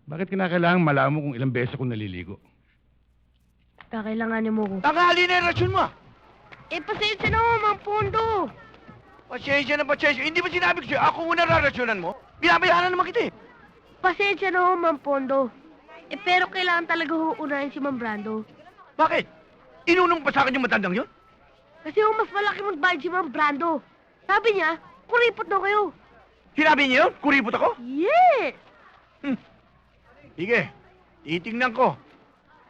Bakit kinakailangan malaman mo kung ilang beses ako naliligo? Kakailanganin mo ko. Tanghali na yung rasyon mo. Pasensya na mo, Mang Pondo. Pasensya na pasensya. Hindi ba sinabi ko sa'yo, ako muna rarasyonan mo? Binabayaran naman kita eh. Pasensya na mo, Mang Pondo. Pero kailangan talaga uunahin si Mang Brando. Bakit? Inunong pa sa akin yung matandang yun? Kasi mas malaki magbayad si Mang Brando. Sabi niya, kuripot daw kayo. Sinabi niya yun? Kuripot ako? Yes! Sige, titingnan ko.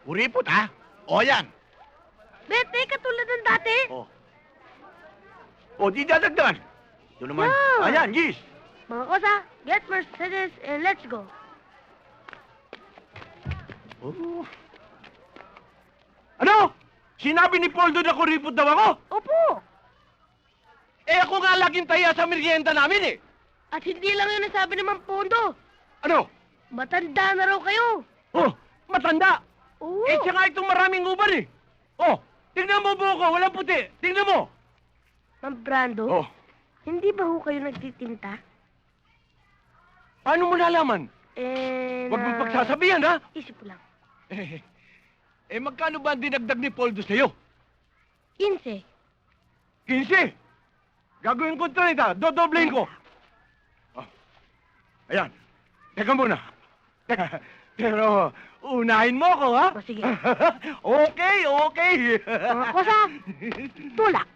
Kuripot ha? O yan. Bete, katulad ng dati. O di dadagdagan. Ito naman. Yeah. Ayan, Gis. Mga kosa, get Mercedes and let's go. Oh. Ano? Sinabi ni Poldo na kuripot daw ako? Opo! Eh ako nga laging taya sa merienda namin eh. At hindi lang yun ang sabi ng Mang Pondo. Ano? Matanda na raw kayo. Oh, matanda. Oo. Eh siya nga itong maraming uban eh. Oh, tingnan mo buko, walang puti. Tingnan mo. Mang Brando, Oh, hindi ba ho kayo nagtitinta? paano mo nalaman? Huwag mong pagsasabihan ha. Isip ko lang. Magkano ba ang dinagdag ni Poldo sa'yo? 15. 15. Gagawin ko 30. Dodoblein ko. Oh. Ayan. Teka muna. Pero, unahin mo ako, ha? O, sige. Okay, okay. Mga kosa, tulak.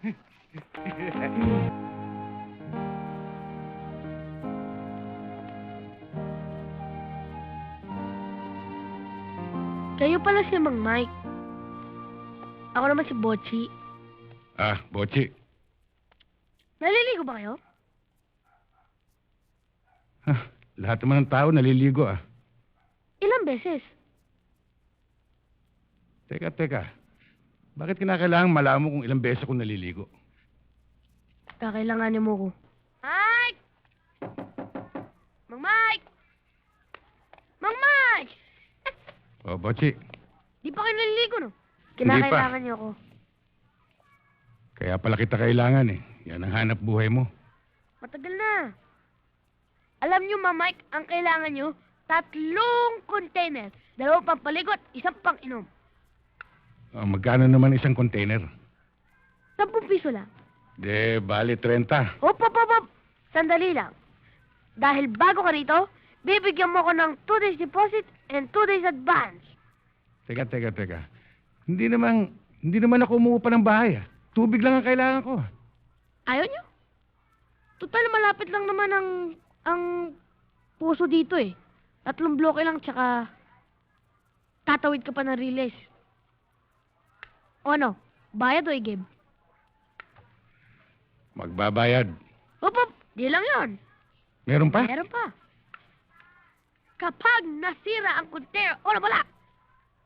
Kayo pala si Mang Mike. Ako naman si Bochi. Ah, Bochi. Naliligo ba kayo? Lahat naman ng tao naliligo ah. Ilang beses? Teka. Bakit kinakailangan malaman mo kung ilang beses ako naliligo? Kakailanganin mo ko. Mike! Mang Mike! Mang Mike! Oh, Bochi. Di pa kayo naliligo, no? Hindi pa. Kinakailangan niyo ako. Kaya pala kita kailangan eh. Yan ang hanap buhay mo. Matagal na. Alam niyo, Mang Mike, ang kailangan niyo, 3 container. 2 pampaligo at 1 pang inom. Oh, magkano naman isang container? 10 piso lang. De, bali 30. Hop. Sandali lang. Dahil bago ka rito, bibigyan mo ko ng 2 days deposit and 2 days advance. Teka. Hindi naman ako umuupa ng bahay ah. Tubig lang ang kailangan ko. Ayaw niyo? Total, malapit lang naman ang puso dito eh. 3 bloke lang, tsaka tatawid ka pa ng relays. O ano? Bayad o i-give? Magbabayad. Hop. Di lang yon. Meron pa? Meron pa. Kapag nasira ang container o wala,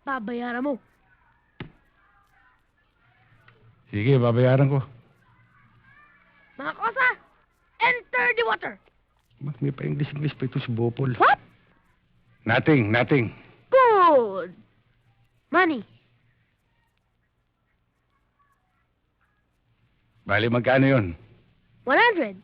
babayaran mo. Sige, babayaran ko. Mga kosa, enter the water. May pa-English pa ito si Bopol. What? Nothing. Good. Money. Bali, magkano yun? 100.